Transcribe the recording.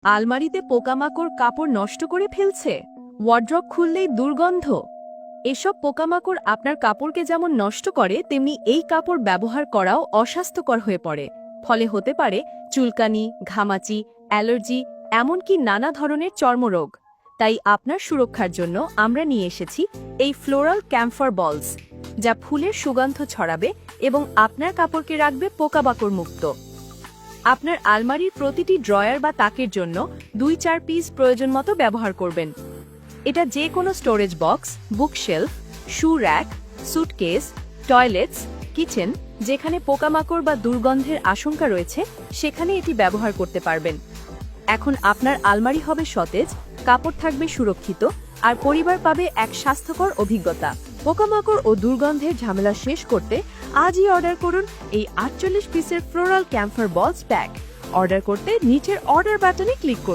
আলমারিতে পোকামাকড় কাপড় নষ্ট করে ফেলছে, ওয়ার্ড্রব খুললেই দুর্গন্ধ। এসব পোকামাকড় আপনার কাপড়কে যেমন নষ্ট করে, তেমনি এই কাপড় ব্যবহার করাও অস্বাস্থ্যকর হয়ে পড়ে। ফলে হতে পারে চুলকানি, ঘামাচি, অ্যালার্জি, এমনকি নানা ধরনের চর্মরোগ। তাই আপনার সুরক্ষার জন্য আমরা নিয়ে এসেছি এই ফ্লোরাল ক্যাম্ফর বলস, যা ফুলের সুগন্ধ ছড়াবে এবং আপনার কাপড়কে রাখবে পোকামাকড় মুক্ত। আপনার আলমারির প্রতিটি ড্রয়ার বা তাকের জন্য 2-4 পিস প্রয়োজন মতো ব্যবহার করবেন। এটা যে কোনো স্টোরেজ বক্স, বুকশেলফ, শু র্যাক, সুটকেস, টয়লেটস, কিচেন, যেখানে পোকামাকড় বা দুর্গন্ধের আশঙ্কা রয়েছে সেখানে এটি ব্যবহার করতে পারবেন। এখন আপনার আলমারি হবে সতেজ, কাপড় থাকবে সুরক্ষিত, আর পরিবার পাবে এক স্বাস্থ্যকর অভিজ্ঞতা। পোকামাকড় ও দুর্গন্ধের ঝামেলা শেষ করতে আজই অর্ডার করুন এই 48 পিসের ফ্লোরাল ক্যাম্ফর বলস প্যাক। অর্ডার করতে নিচের অর্ডার বাটনে ক্লিক করুন।